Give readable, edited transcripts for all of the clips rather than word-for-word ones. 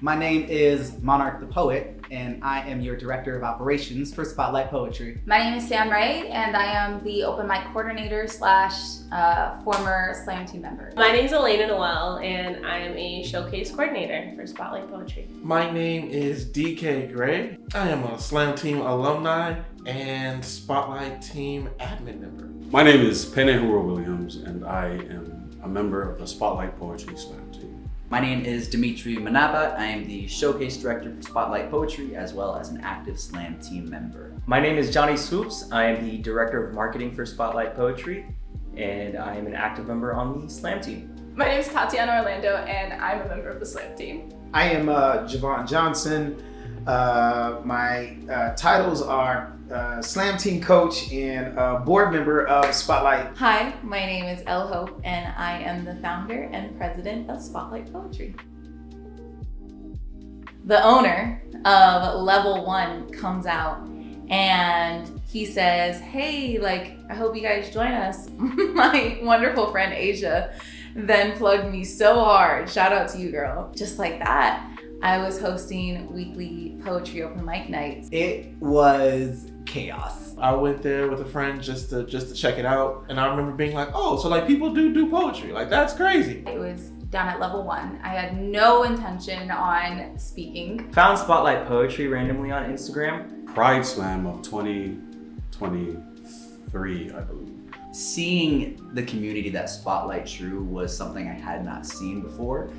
My name is Monarch the Poet, and I am your Director of Operations for Spotlight Poetry. My name is SamRay, and I am the open mic coordinator / former slam team member. My name is Alaina Noelle, and I am a showcase coordinator for Spotlight Poetry. My name is DK Gray. I am a slam team alumni and Spotlight team admin member. My name is Penehuro Williams, and I am a member of the Spotlight Poetry Slam team. My name is Demetri Manabat. I am the showcase director for Spotlight Poetry as well as an active slam team member. My name is Swoopz. I am the director of marketing for Spotlight Poetry, and I am an active member on the slam team. My name is Tatyana Orlando, and I'm a member of the slam team. I am Javon Johnson. My titles are slam team coach and board member of Spotlight. Hi, my name is Elle, and I am the founder and president of Spotlight Poetry. The owner of Level 1 comes out and he says, hey, I hope you guys join us. My wonderful friend Asia then plugged me so hard. Shout out to you, girl. Just like that, I was hosting weekly poetry open mic nights. It was chaos. I went there with a friend just to check it out, and I remember being like, oh, so people do poetry. That's crazy. It was down at Level 1. I had no intention on speaking. Found Spotlight Poetry randomly on Instagram. Pride Slam of 2023, I believe. Seeing the community that Spotlight drew was something I had not seen before.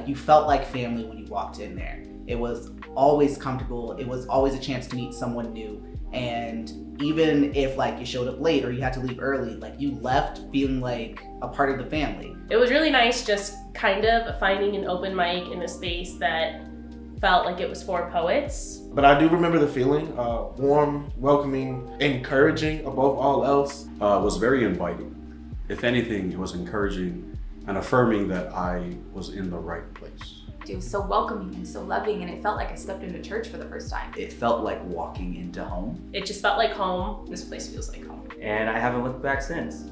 You felt like family when you walked in there. It was always comfortable. It was always a chance to meet someone new. And even if you showed up late or you had to leave early, you left feeling like a part of the family. It was really nice just kind of finding an open mic in a space that felt like it was for poets. But I do remember the feeling, warm, welcoming, encouraging above all else. It was very inviting. If anything, it was encouraging and affirming that I was in the right place. It was so welcoming and so loving, and it felt like I stepped into church for the first time. It felt like walking into home. It just felt like home. This place feels like home. And I haven't looked back since.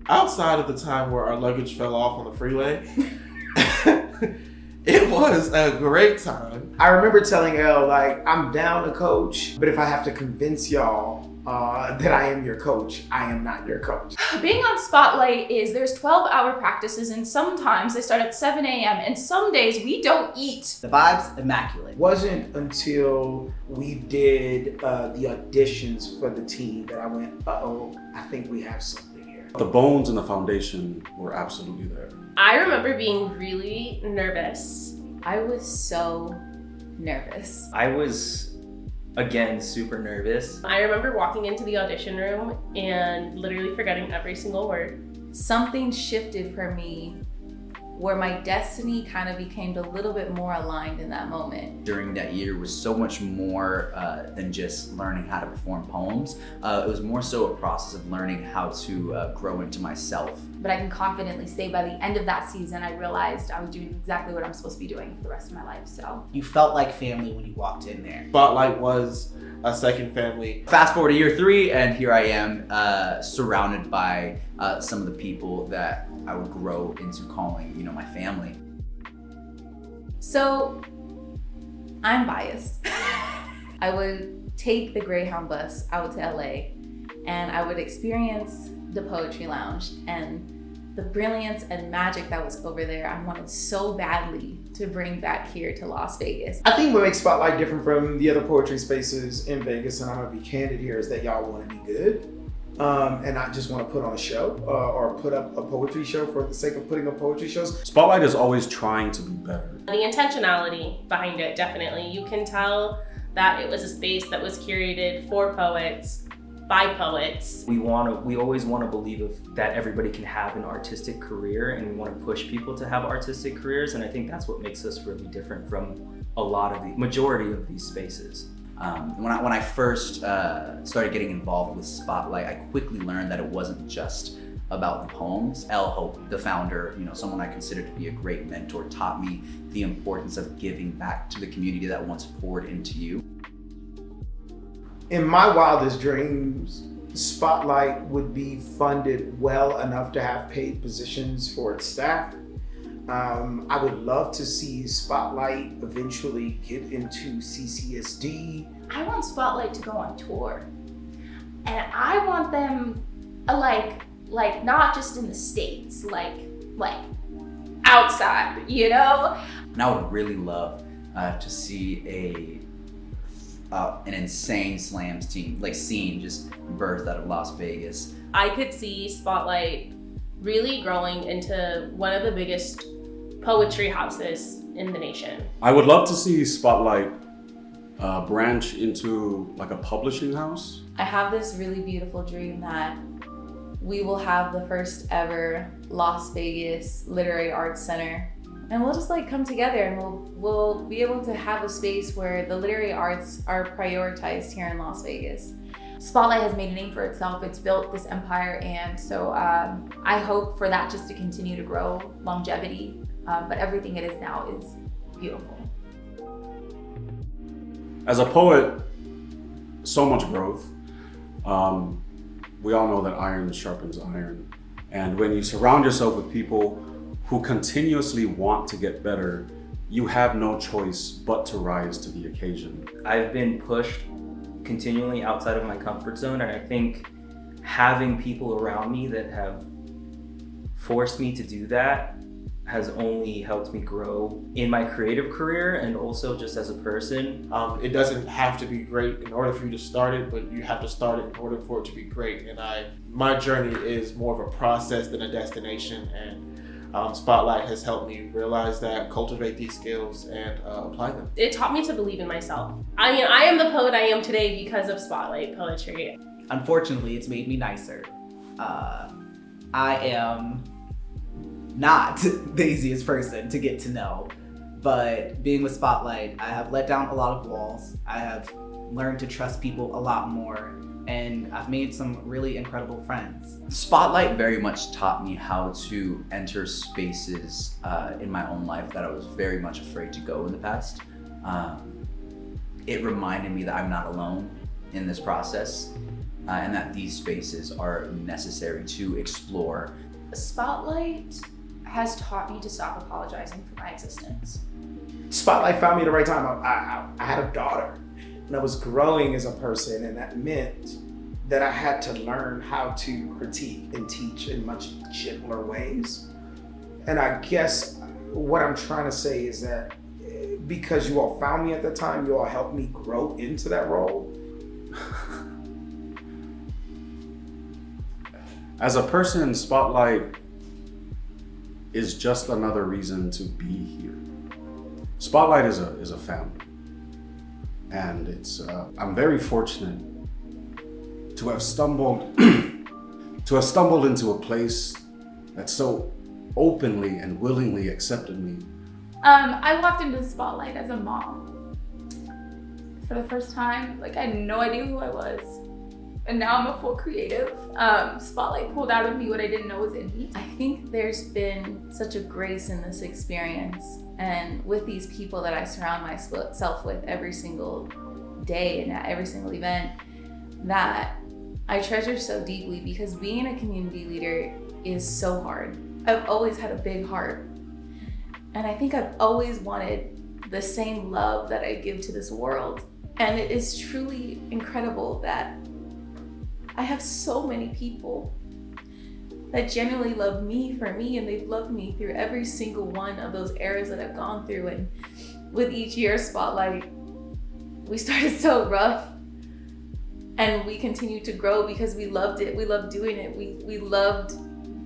Outside of the time where our luggage fell off on the freeway, it was a great time. I remember telling Elle, I'm down to coach, but if I have to convince y'all that I am your coach, I am not your coach. Being on Spotlight is there's 12-hour practices, and sometimes they start at 7 a.m. and some days we don't eat. The vibe's immaculate. It wasn't until we did the auditions for the team that I went, uh-oh, I think we have something here. The bones and the foundation were absolutely there. I remember being really nervous. I was so nervous. I was, again, super nervous. I remember walking into the audition room and literally forgetting every single word. Something shifted for me where my destiny kind of became a little bit more aligned in that moment. During that year was so much more than just learning how to perform poems. It was more so a process of learning how to grow into myself. But I can confidently say by the end of that season, I realized I was doing exactly what I'm supposed to be doing for the rest of my life, so. You felt like family when you walked in there. Spotlight was a second family. Fast forward to year 3, and here I am surrounded by some of the people that I would grow into calling, my family. So, I'm biased. I would take the Greyhound bus out to LA, and I would experience the Poetry Lounge and the brilliance and magic that was over there. I wanted so badly to bring back here to Las Vegas. I think what makes Spotlight different from the other poetry spaces in Vegas, and I'm gonna be candid here, is that y'all wanna be good. And not just want to put on a show or put up a poetry show for the sake of putting up poetry shows. Spotlight is always trying to be better. The intentionality behind it, definitely. You can tell that it was a space that was curated for poets, by poets. We always want to believe that everybody can have an artistic career, and we want to push people to have artistic careers, and I think that's what makes us really different from a lot of the majority of these spaces. When I first started getting involved with Spotlight, I quickly learned that it wasn't just about the poems. Elle, the founder, someone I consider to be a great mentor, taught me the importance of giving back to the community that once poured into you. In my wildest dreams, Spotlight would be funded well enough to have paid positions for its staff. I would love to see Spotlight eventually get into CCSD. I want Spotlight to go on tour. And I want them like not just in the States, like outside, you know? And I would really love to see an insane slams team, like scene just birthed out of Las Vegas. I could see Spotlight really growing into one of the biggest poetry houses in the nation. I would love to see Spotlight branch into like a publishing house. I have this really beautiful dream that we will have the first ever Las Vegas Literary Arts Center. And we'll just like come together and we'll be able to have a space where the literary arts are prioritized here in Las Vegas. Spotlight has made a name for itself. It's built this empire, and so I hope for that just to continue to grow, longevity. But everything it is now is beautiful. As a poet, so much growth. We all know that iron sharpens iron. And when you surround yourself with people who continuously want to get better, you have no choice but to rise to the occasion. I've been pushed continually outside of my comfort zone, and I think having people around me that have forced me to do that has only helped me grow in my creative career and also just as a person. It doesn't have to be great in order for you to start it, but you have to start it in order for it to be great. And my journey is more of a process than a destination, and Spotlight has helped me realize that, cultivate these skills, and apply them. It taught me to believe in myself. I mean, I am the poet I am today because of Spotlight poetry. Unfortunately, it's made me nicer. I am not the easiest person to get to know, but being with Spotlight, I have let down a lot of walls. I have learned to trust people a lot more, and I've made some really incredible friends. Spotlight very much taught me how to enter spaces in my own life that I was very much afraid to go in the past. It reminded me that I'm not alone in this process, and that these spaces are necessary to explore. Spotlight has taught me to stop apologizing for my existence. Spotlight found me at the right time. I had a daughter, and I was growing as a person, and that meant that I had to learn how to critique and teach in much gentler ways. And I guess what I'm trying to say is that because you all found me at the time, you all helped me grow into that role. As a person, Spotlight is just another reason to be here. Spotlight is a family, and it's I'm very fortunate to have stumbled into a place that so openly and willingly accepted me. I walked into the Spotlight as a mom for the first time. Like, I had no idea who I was. And now I'm a full creative. Spotlight pulled out of me what I didn't know was in me. I think there's been such a grace in this experience, and with these people that I surround myself with every single day and at every single event, that I treasure so deeply, because being a community leader is so hard. I've always had a big heart, and I think I've always wanted the same love that I give to this world. And it is truly incredible that I have so many people that genuinely love me for me, and they've loved me through every single one of those eras that I've gone through. And with each year Spotlight, we started so rough, and we continued to grow because we loved it. We loved doing it. We loved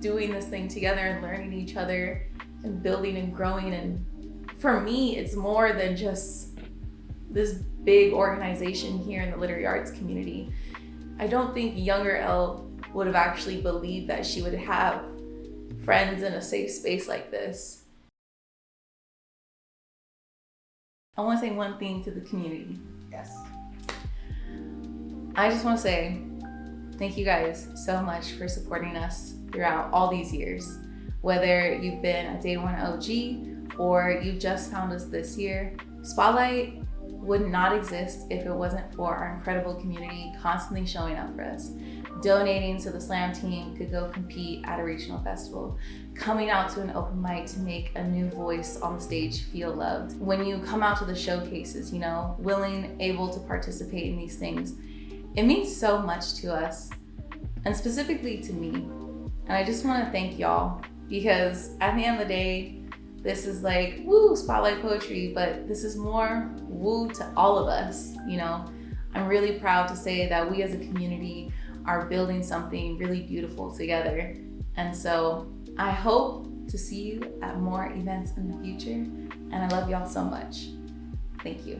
doing this thing together and learning each other and building and growing. And for me, it's more than just this big organization here in the literary arts community. I don't think younger Elle would have actually believed that she would have friends in a safe space like this. I want to say one thing to the community. Yes. I just want to say thank you guys so much for supporting us throughout all these years. Whether you've been a day one OG or you just found us this year, Spotlight would not exist if it wasn't for our incredible community constantly showing up for us. donating so the slam team could go compete at a regional festival, coming out to an open mic to make a new voice on the stage feel loved. When you come out to the showcases, you know, willing, able to participate in these things, it means so much to us, and specifically to me. And I just want to thank y'all, because at the end of the day, this is like, woo, Spotlight Poetry, but this is more woo to all of us, you know. I'm really proud to say that we as a community are building something really beautiful together. And so I hope to see you at more events in the future, and I love y'all so much. Thank you.